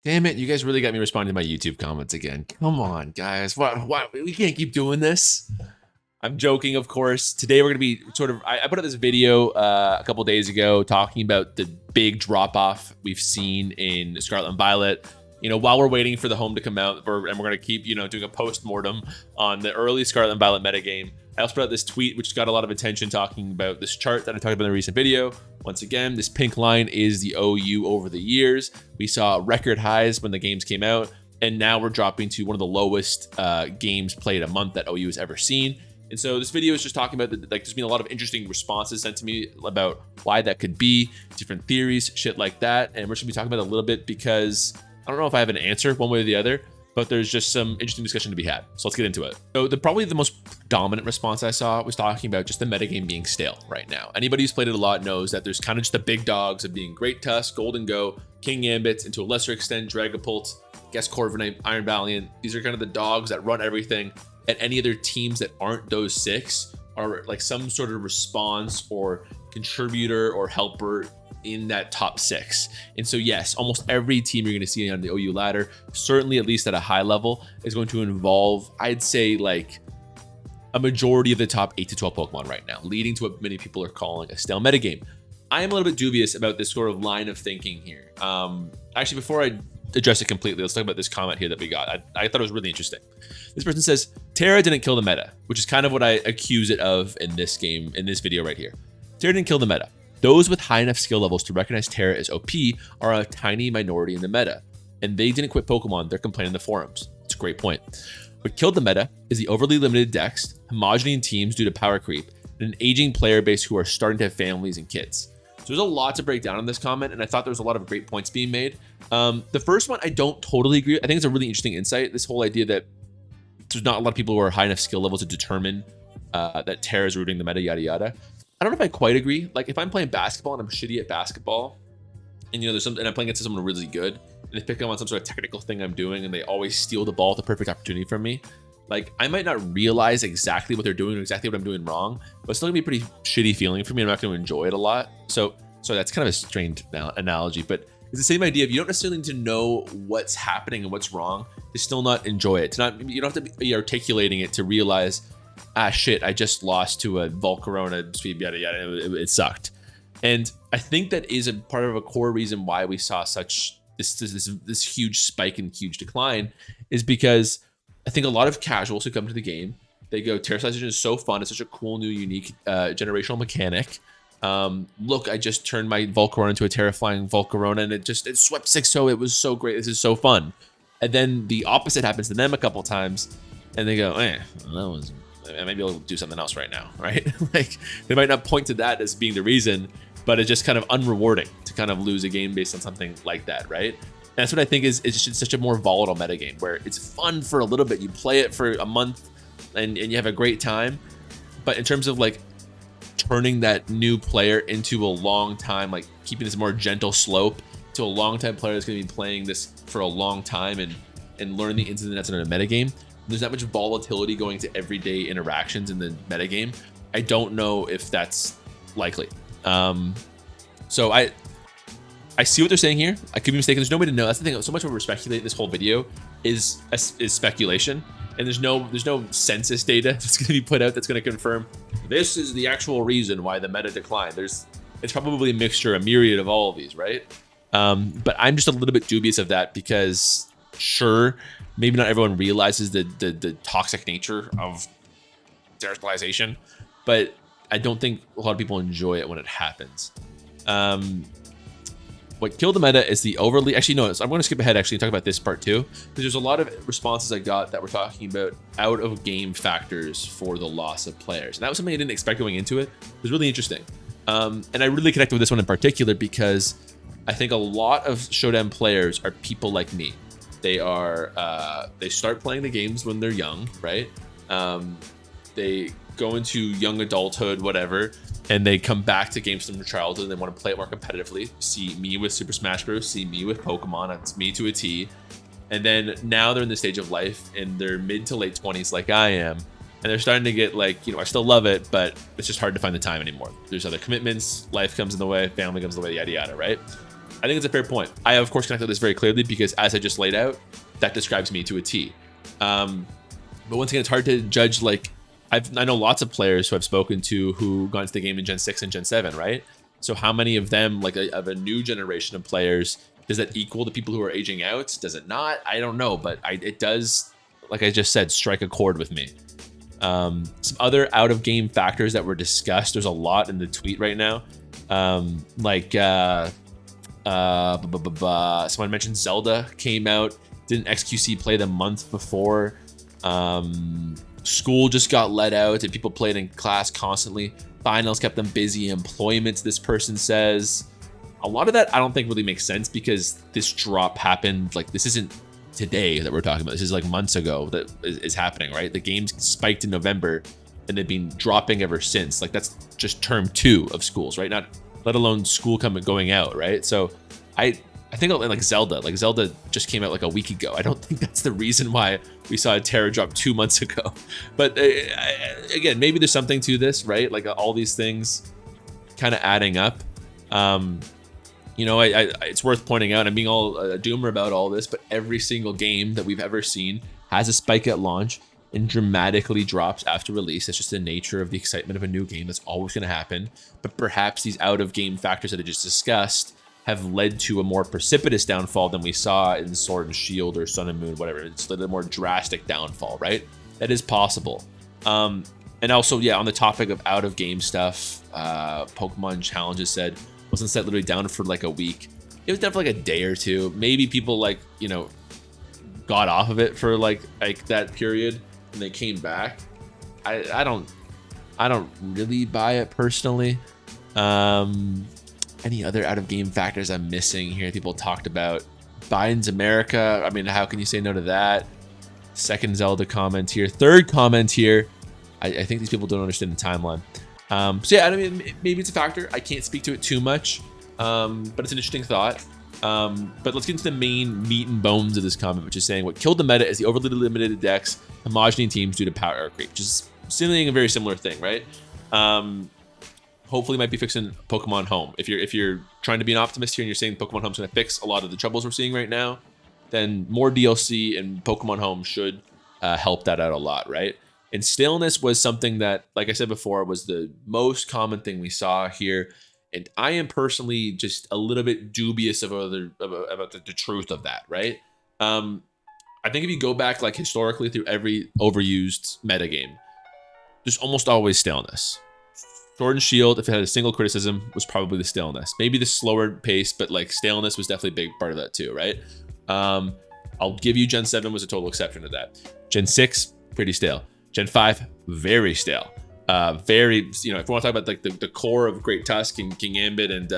Damn it, you guys really got me responding to my YouTube comments again. Come on, guys. What? We can't keep doing this. I'm joking, of course. Today we're going to be I put out this video a couple days ago talking about the big drop-off we've seen in Scarlet and Violet. You know, while we're waiting for the home to come out, and we're going to keep, doing a post-mortem on the early Scarlet and Violet metagame. I also put out this tweet, which got a lot of attention, talking about this chart that I talked about in the recent video. Once again, this pink line is the OU over the years. We saw record highs when the games came out, and now we're dropping to one of the lowest games played a month that OU has ever seen. And so this video is just talking about, there's been a lot of interesting responses sent to me about why that could be, different theories, shit like that. And we're just gonna be talking about it a little bit because I don't know if I have an answer one way or the other, but there's just some interesting discussion to be had. So let's get into it. So probably the most dominant response I saw was talking about just the metagame being stale right now. Anybody who's played it a lot knows that there's kind of just the big dogs of being Great Tusk, Golden Go, King Gambit, and to a lesser extent, Dragapult, Guess Corviknight, Iron Valiant. These are kind of the dogs that run everything. And any other teams that aren't those six are like some sort of response or contributor or helper in that top six. And so yes, almost every team you're going to see on the OU ladder, certainly at least at a high level, is going to involve, I'd say, like a majority of the top 8 to 12 Pokemon right now, leading to what many people are calling a stale metagame. I am a little bit dubious about this sort of line of thinking here. Actually, before I address it completely, let's talk about this comment here that we got. I thought it was really interesting. This person says, Terra didn't kill the meta, which is kind of what I accuse it of in this game, in this video right here. Terra didn't kill the meta. Those with high enough skill levels to recognize Terra as OP are a tiny minority in the meta, and they didn't quit Pokemon, they're complaining in the forums. It's a great point. What killed the meta is the overly limited dex, homogeneity in teams due to power creep, and an aging player base who are starting to have families and kids. So there's a lot to break down in this comment, and I thought there was a lot of great points being made. The first one, I don't totally agree. I think it's a really interesting insight, this whole idea that there's not a lot of people who are high enough skill level to determine that Terra is rooting the meta, yada yada. I don't know if I quite agree. Like if I'm playing basketball and I'm shitty at basketball, and there's something, and I'm playing against someone really good, and they pick up on some sort of technical thing I'm doing, and they always steal the ball at the perfect opportunity from me. Like I might not realize exactly what they're doing or exactly what I'm doing wrong, but it's still gonna be a pretty shitty feeling for me. I'm not gonna enjoy it a lot. So that's kind of a strange analogy, but it's the same idea of you don't necessarily need to know what's happening and what's wrong to still not enjoy it. You don't have to be articulating it to realize, ah shit, I just lost to a Volcarona, speed yada yada. It sucked. And I think that is a part of a core reason why we saw such this huge spike and huge decline, is because I think a lot of casuals who come to the game, they go, Terraformation is so fun. It's such a cool, new, unique generational mechanic. Look, I just turned my Volcarona into a terrifying Volcarona, and it swept 6-0. It was so great. This is so fun. And then the opposite happens to them a couple times, and they go, maybe I'll do something else right now, right? Like they might not point to that as being the reason, but it's just kind of unrewarding to kind of lose a game based on something like that, right? And that's what I think is just such a more volatile metagame, where it's fun for a little bit. You play it for a month and you have a great time. But in terms of like turning that new player into a long time, like keeping this more gentle slope to a long time player that's going to be playing this for a long time and learn the ins and outs in a metagame, there's that much volatility going to everyday interactions in the metagame. I don't know if that's likely. So I see what they're saying here. I could be mistaken. There's no way to know. That's the thing. So much of what we're speculating this whole video is speculation, and there's no census data that's going to be put out that's going to confirm this is the actual reason why the meta declined. It's probably a mixture, a myriad of all of these, right? But I'm just a little bit dubious of that because, sure, maybe not everyone realizes the toxic nature of sterilization, but I don't think a lot of people enjoy it when it happens. What killed the meta is the overly... Actually, no, I'm going to skip ahead actually and talk about this part too, because there's a lot of responses I got that were talking about out-of-game factors for the loss of players. And that was something I didn't expect going into it. It was really interesting. And I really connected with this one in particular because I think a lot of Showdown players are people like me. They start playing the games when they're young, right? They go into young adulthood, whatever, and they come back to games from their childhood and they want to play it more competitively. See me with Super Smash Bros. See me with Pokemon. It's me to a T. And then now they're in the stage of life in their mid to late 20s like I am. And they're starting to get like, I still love it, but it's just hard to find the time anymore. There's other commitments. Life comes in the way. Family comes in the way, yada, yada, right? I think it's a fair point. I, of course, connected this very clearly because as I just laid out, that describes me to a T. But once again, it's hard to judge. Like, I know lots of players who I've spoken to who got into the game in Gen 6 and Gen 7, right? So how many of them, like of a new generation of players, does that equal the people who are aging out? Does it not? I don't know, but it does, like I just said, strike a chord with me. Some other out-of-game factors that were discussed. There's a lot in the tweet right now. Someone mentioned Zelda came out. Didn't XQC play the month before? School just got let out and people played in class constantly. Finals kept them busy. Employment, this person says. A lot of that I don't think really makes sense because this drop happened, like, this isn't today that we're talking about. This is like months ago that is happening, right? The games spiked in November and they've been dropping ever since. Like, that's just term 2 of schools, right? Not let alone school going out, right? So I think like Zelda just came out like a week ago. I don't think that's the reason why we saw a Terra drop 2 months ago. But again, maybe there's something to this, right? Like all these things kind of adding up. You know, it's worth pointing out, I'm being all a doomer about all this, but every single game that we've ever seen has a spike at launch and dramatically drops after release. That's just the nature of the excitement of a new game. That's always going to happen. But perhaps these out-of-game factors that I just discussed have led to a more precipitous downfall than we saw in Sword and Shield or Sun and Moon, whatever. It's a more drastic downfall, right? That is possible. And also, yeah, on the topic of out-of-game stuff, Pokemon Challenges said, wasn't set literally down for like a week. It was down for like a day or two. Maybe people like, you know, got off of it for like that period and they came back. I don't really buy it personally. Any other out of game factors I'm missing here? People talked about Biden's America. I mean, how can you say no to that? Second Zelda comment here. Third comment here. I think these people don't understand the timeline. So yeah, I mean, maybe it's a factor. I can't speak to it too much, but it's an interesting thought. But let's get into the main meat and bones of this comment, which is saying what killed the meta is the overly limited decks, homogeneous teams due to power creep, which is seemingly a very similar thing, right? Hopefully might be fixing Pokemon Home. If you're trying to be an optimist here and you're saying Pokemon Home's going to fix a lot of the troubles we're seeing right now, then more DLC and Pokemon Home should help that out a lot, right? And staleness was something that, like I said before, was the most common thing we saw here. And I am personally just a little bit dubious about the truth of that, right? I think if you go back like historically through every overused metagame, there's almost always staleness. Sword and Shield, if it had a single criticism, was probably the staleness. Maybe the slower pace, but like staleness was definitely a big part of that too, right? I'll give you Gen 7 was a total exception to that. Gen 6, pretty stale. Gen 5, very stale. Very, you know, if we want to talk about like the core of Great Tusk and King Ambit and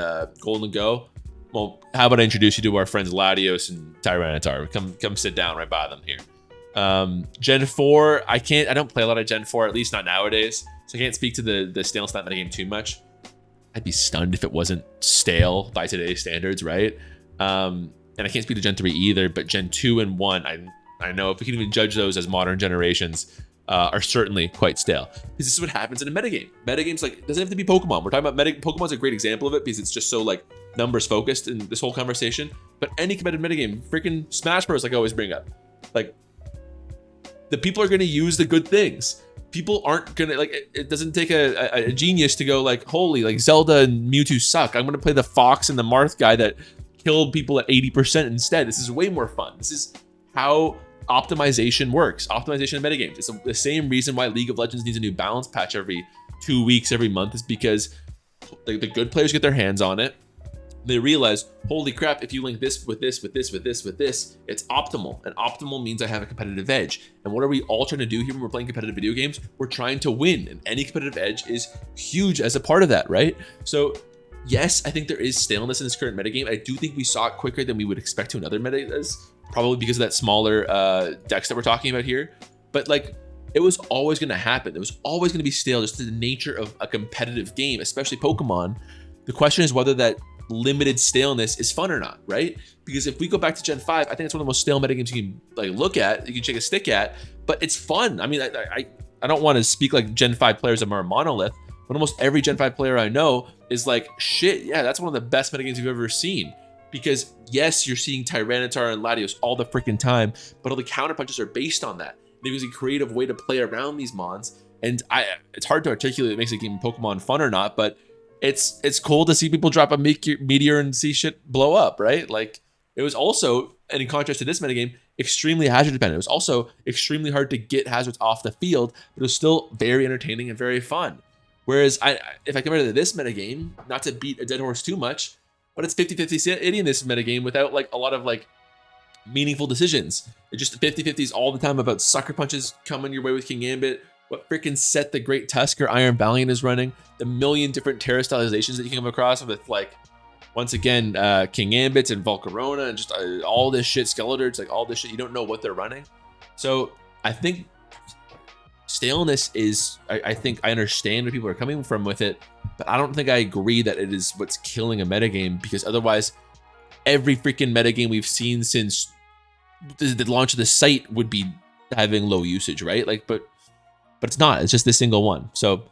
Golden Go, well, how about I introduce you to our friends Latios and Tyranitar? Come sit down right by them here. Gen 4, I don't play a lot of Gen 4, at least not nowadays. So I can't speak to the staleness of that metagame too much. I'd be stunned if it wasn't stale by today's standards, right? And I can't speak to Gen 3 either, but Gen 2 and 1, I know if we can even judge those as modern generations, are certainly quite stale. Because this is what happens in a metagame. Metagames, like, it doesn't have to be Pokemon. We're talking about Pokemon's a great example of it because it's just so like numbers focused in this whole conversation. But any competitive metagame, freaking Smash Bros, like I always bring up, like the people are going to use the good things. People aren't gonna like. It doesn't take a genius to go like, holy, like Zelda and Mewtwo suck. I'm gonna play the Fox and the Marth guy that killed people at 80% instead. This is way more fun. This is how optimization works. Optimization of metagames. It's the same reason why League of Legends needs a new balance patch every 2 weeks, every month, is because the good players get their hands on it. They realize, holy crap, if you link this with this, with this, with this, with this, it's optimal. And optimal means I have a competitive edge. And what are we all trying to do here when we're playing competitive video games? We're trying to win. And any competitive edge is huge as a part of that, right? So yes, I think there is staleness in this current metagame. I do think we saw it quicker than we would expect to in other metas, probably because of that smaller decks that we're talking about here. But like, it was always going to happen. It was always going to be stale, just the nature of a competitive game, especially Pokemon. The question is whether that limited staleness is fun or not, right? Because if we go back to Gen 5, I think it's one of the most stale metagames you can like look at, you can take a stick at, but it's fun. I mean, I don't want to speak like Gen 5 players are a monolith, but almost every Gen 5 player I know is like, shit, yeah, that's one of the best metagames you've ever seen. because yes, you're seeing Tyranitar and Latios all the freaking time, but all the counter punches are based on that. There's a creative way to play around these mons, and it's hard to articulate. It makes a game of Pokemon fun or not, but it's cool to see people drop a meteor and see shit blow up, right? Like, it was also, and in contrast to this metagame, extremely hazard dependent. It was also extremely hard to get hazards off the field, but it was still very entertaining and very fun. Whereas if I compare it to this metagame, not to beat a dead horse too much, but it's 50-50 City in this metagame without like a lot of like meaningful decisions. It's just 50-50s all the time about sucker punches coming your way with King Gambit, what freaking set the Great Tusker Iron Valiant is running, the million different Terra stylizations that you can come across with, like, once again, King Gambit and Volcarona and just all this shit, Skeletor, like all this shit, you don't know what they're running. So I think staleness is, I think I understand where people are coming from with it, but I don't think I agree that it is what's killing a metagame, because otherwise every freaking metagame we've seen since the launch of the site would be having low usage, right? Like, but it's not, it's just this single one. So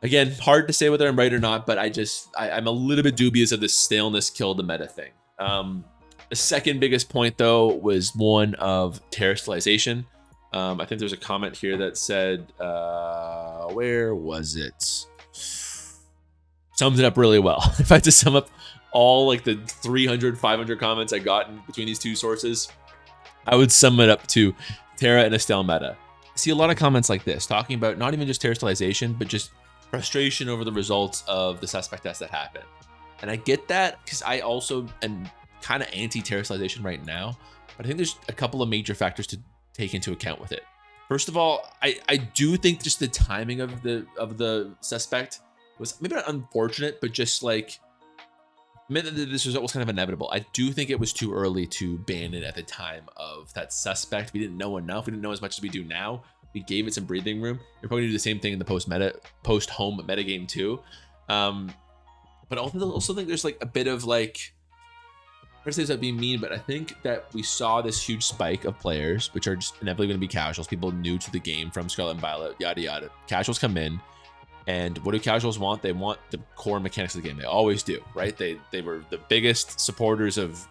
again, hard to say whether I'm right or not, but I'm a little bit dubious of this staleness killed the meta thing. The second biggest point though was one of terrestrialization. I think there's a comment here that said, where was it? Sums it up really well. If I had to sum up all like the 300, 500 comments I got in between these two sources, I would sum it up to Terra and a stale meta. I see a lot of comments like this, talking about not even just terrestrialization, but just frustration over the results of the suspect test that happened. And I get that, because I also am kind of anti-terrestrialization right now, but I think there's a couple of major factors to take into account with it. First of all, I do think just the timing of the suspect was maybe not unfortunate, but just like meant that this result was kind of inevitable. I do think it was too early to ban it at the time of that suspect. We didn't know enough. We didn't know as much as we do now. We gave it some breathing room. We're probably gonna do the same thing in the post-home metagame too. But also think there's like a bit of like, I say that being mean, but I think that we saw this huge spike of players, which are just inevitably going to be casuals, people new to the game from Scarlet and Violet, yada yada. Casuals come in, and what do casuals want? They want the core mechanics of the game. They always do, right? They were the biggest supporters of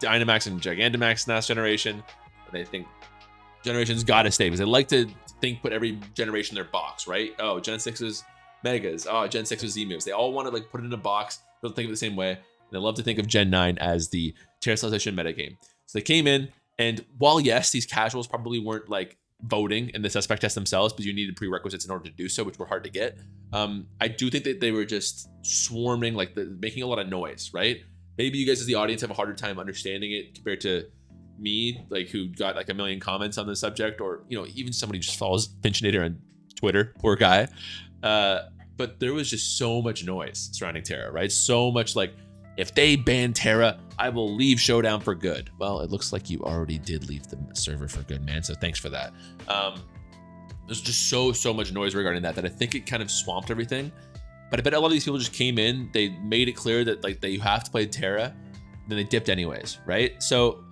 Dynamax and Gigantamax last generation, and they think generations got to stay, because they like to put every generation in their box, right? Oh, Gen 6 is Megas. Oh, Gen 6 is Z-moves. They all want to like put it in a box. They don't think of it the same way. And I love to think of Gen 9 as the terrestrialization metagame. So they came in, and while yes, these casuals probably weren't like voting in the suspect test themselves, but you needed prerequisites in order to do so, which were hard to get. I do think that they were just swarming, like making a lot of noise, right? Maybe you guys as the audience have a harder time understanding it compared to me, like who got like a million comments on the subject, or even somebody just follows Pinchinator on Twitter, poor guy. But there was just so much noise surrounding Terra, right? So much like, if they ban Terra, I will leave Showdown for good. Well, it looks like you already did leave the server for good, man. So thanks for that. There's just so much noise regarding that I think it kind of swamped everything. But I bet a lot of these people just came in, they made it clear that like that you have to play Terra, then they dipped anyways, right? So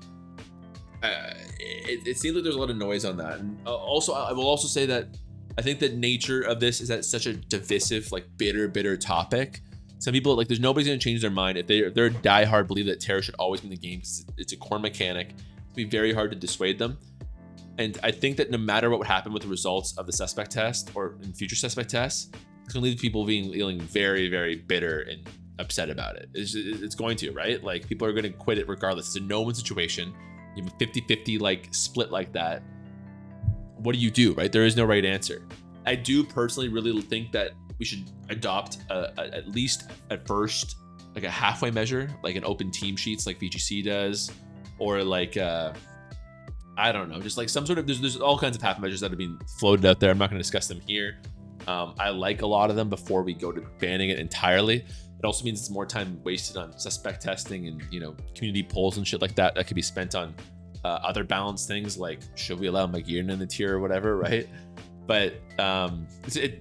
it seems like there's a lot of noise on that. And also, I will also say that I think the nature of this is that it's such a divisive, like bitter topic. Some people, like, there's nobody's gonna change their mind if they're diehard believe that Terra should always be in the game, because it's a core mechanic. It'd be very hard to dissuade them. And I think that no matter what would happen with the results of the suspect test or in future suspect tests, it's gonna leave people feeling very bitter and upset about it. It's going to, right? Like, people are gonna quit it regardless. It's a no-win situation. You have a 50-50 like split like that. What do you do, right? There is no right answer. I do personally really think that we should adopt at least at first like a halfway measure, like an open team sheets like VGC does, or like I don't know, just like some sort of there's all kinds of half measures that have been floated out there. I'm not going to discuss them here. I like a lot of them before we go to banning it entirely. It also means it's more time wasted on suspect testing and community polls and shit like that could be spent on other balanced things like, should we allow Magirin in the tier or whatever, right? But it's a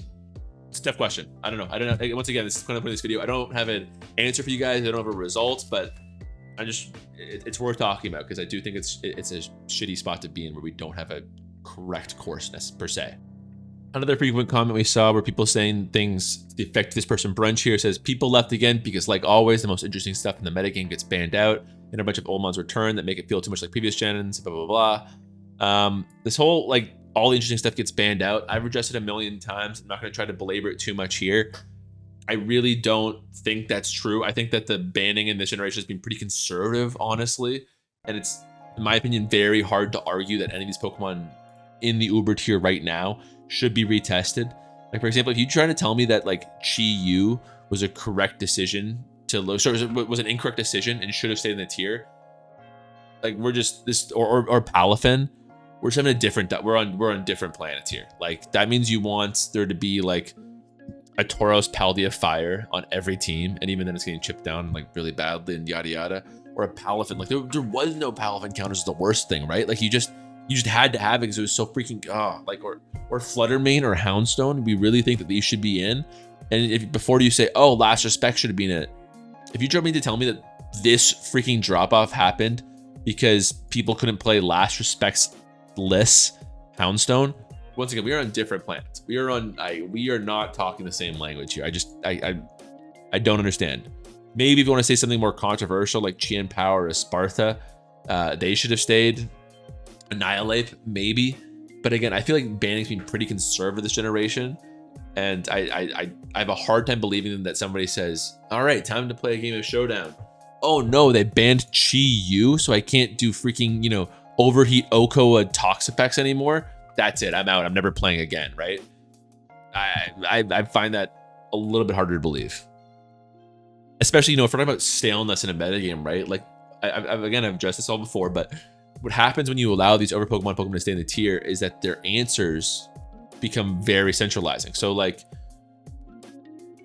tough question. I don't know. Once again, this is kind of putting this video. I don't have an answer for you guys. I don't have a result, but it's worth talking about, because I do think it's a shitty spot to be in where we don't have a correct course per se. Another frequent comment we saw were people saying things to the effect, this person Brunch here says, people left again because like always, the most interesting stuff in the metagame gets banned out and a bunch of old mods return that make it feel too much like previous gens, blah, blah, blah. This whole, like, all the interesting stuff gets banned out. I've addressed it a million times. I'm not going to try to belabor it too much here. I really don't think that's true. I think that the banning in this generation has been pretty conservative, honestly. And it's, in my opinion, very hard to argue that any of these Pokemon in the Uber tier right now should be retested. Like, for example, if you try to tell me that like Chi-Yu was a correct decision to was an incorrect decision and should have stayed in the tier, like we're just this, or Palafin, we're just having a different, we're on different planets here. Like that means you want there to be like a Tauros Paldea Fire on every team, and even then it's getting chipped down like really badly and yada yada. Or a Palafin, like there was no Palafin counters, is the worst thing, right? Like you just had to have it because it was so freaking like, or Fluttermane or Houndstone. We really think that these should be in. And if before you say, oh, Last Respect should have been in it, if you me to tell me that this freaking drop off happened because people couldn't play Last Respect's less Houndstone, once again, we are on different planets. We are not talking the same language here. I don't understand. Maybe if you want to say something more controversial like Chien Pao or Esparta, they should have stayed. Annihilate, maybe. But again, I feel like banning's been pretty conservative this generation. And I have a hard time believing that somebody says, all right, time to play a game of Showdown. Oh no, they banned Chi-Yu, so I can't do freaking, you know, Overheat Okoa Toxapex anymore. That's it, I'm out. I'm never playing again, right? I find that a little bit harder to believe. Especially, you know, if we're talking about staleness in a metagame, right? Like, I've addressed this all before, but what happens when you allow these over Pokemon to stay in the tier is that their answers become very centralizing. So like,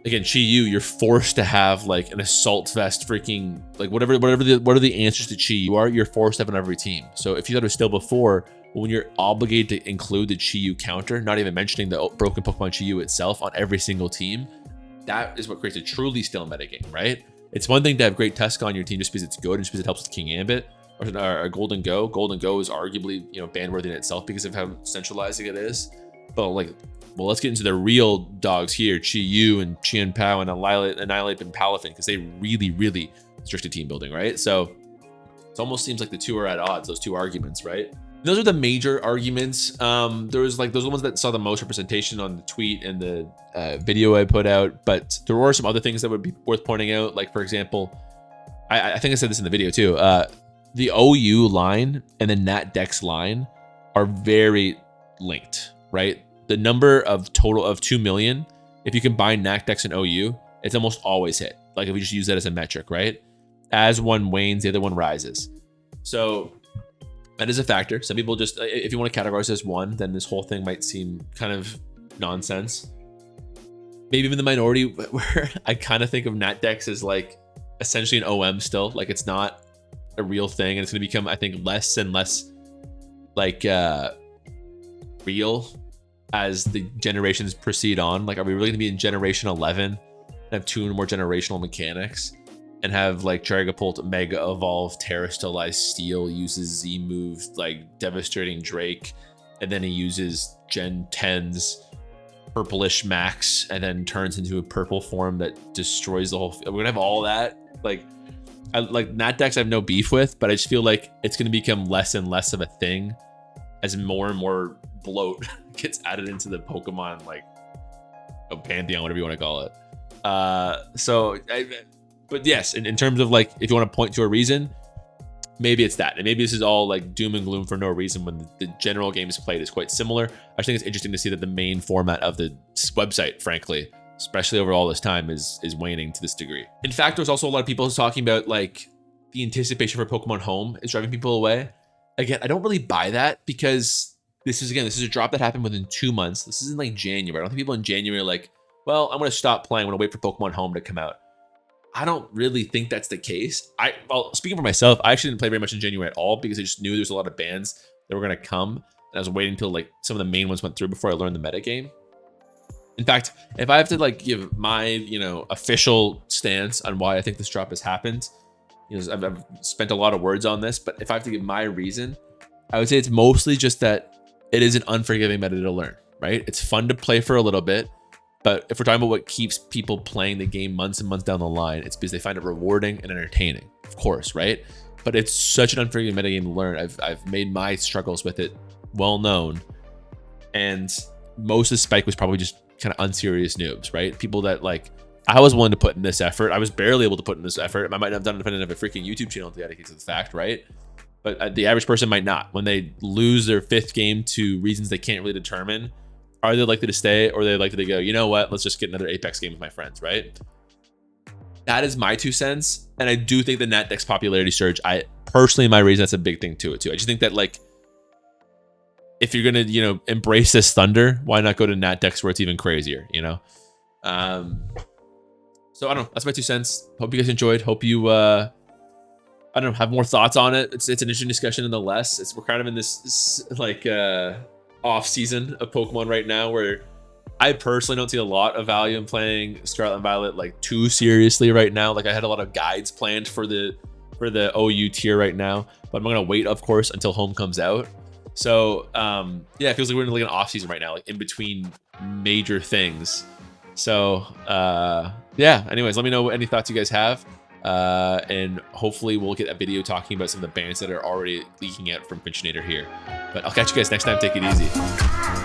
again, Chi-Yu, you're forced to have like an assault vest, freaking like what are the answers to Chi-Yu are, you're forced to have on every team. So if you thought it was still before, when you're obligated to include the Chi-Yu counter, not even mentioning the broken Pokemon Chi-Yu itself on every single team, that is what creates a truly stale metagame, right? It's one thing to have Great Tusk on your team just because it's good and just because it helps with King Ambit, or Golden Go. Golden Go is arguably, you know, ban-worthy in itself because of how centralizing it is. But like, well, let's get into the real dogs here, Chi-Yu and Chien Pao and Annihilate and Palafin, because they really restricted team building, right? So it almost seems like the two are at odds, those two arguments, right? Those are the major arguments. There was like, those are the ones that saw the most representation on the tweet and the video I put out, but there were some other things that would be worth pointing out. Like, for example, I think I said this in the video too, the OU line and the Nat Dex line are very linked, right? The number of total of 2 million, if you combine Nat Dex and OU, it's almost always hit. Like if we just use that as a metric, right? As one wanes, the other one rises. So that is a factor. Some people just, if you want to categorize as one, then this whole thing might seem kind of nonsense. Maybe even the minority where I kind of think of Nat Dex as like essentially an OM still. Like it's not a real thing, and it's going to become, I think, less and less like real as the generations proceed on. Like, are we really going to be in generation 11 and have two more generational mechanics and have like Dragapult Mega Evolve Terrastalize Steel, uses Z move like Devastating Drake, and then he uses Gen 10's Purplish Max and then turns into a purple form that destroys the whole we're gonna have all that. Like Nat Dex I have no beef with, but I just feel like it's going to become less and less of a thing as more and more bloat gets added into the Pokemon, like a pantheon, whatever you want to call it. But yes, in terms of like, if you want to point to a reason, maybe it's that. And maybe this is all like doom and gloom for no reason when the general games played is quite similar. I think it's interesting to see that the main format of the website, frankly, especially over all this time, is waning to this degree. In fact, there's also a lot of people talking about like the anticipation for Pokemon Home is driving people away. Again, I don't really buy that because this is a drop that happened within 2 months. This isn't like January. I don't think people in January are like, well, I'm going to stop playing. I'm going to wait for Pokemon Home to come out. I don't really think that's the case. Well, speaking for myself, I actually didn't play very much in January at all because I just knew there's a lot of bans that were going to come. And I was waiting until like some of the main ones went through before I learned the metagame. In fact, if I have to like give my, you know, official stance on why I think this drop has happened, you know, I've spent a lot of words on this, but if I have to give my reason, I would say it's mostly just that it is an unforgiving meta to learn, right? It's fun to play for a little bit. But if we're talking about what keeps people playing the game months and months down the line, it's because they find it rewarding and entertaining, of course, right? But it's such an unforgiving metagame to learn. I've made my struggles with it well known. And most of the spike was probably just kind of unserious noobs, right? People that like, I was willing to put in this effort. I was barely able to put in this effort. I might not have done it independent of a freaking YouTube channel dedicated to the fact, right? But the average person might not. When they lose their 5th game to reasons they can't really determine, are they likely to stay, or are they likely to go, you know what, let's just get another Apex game with my friends, right? That is my 2 cents. And I do think the NatDex popularity surge, I personally, my reason, that's a big thing to it too. I just think that like, if you're gonna, you know, embrace this thunder, why not go to NatDex where it's even crazier, you know? So I don't know, that's my 2 cents. Hope you guys enjoyed. Hope you, I don't know, have more thoughts on it. It's an interesting discussion nonetheless. We're kind of in this like, off season of Pokemon right now where I personally don't see a lot of value in playing Scarlet and Violet like too seriously right now. Like I had a lot of guides planned for the OU tier right now, but I'm gonna wait, of course, until Home comes out. So yeah, it feels like we're in like an off season right now, like in between major things. So yeah, anyways, let me know any thoughts you guys have. And hopefully we'll get a video talking about some of the bans that are already leaking out from Finchinator here. But I'll catch you guys next time. Take it easy.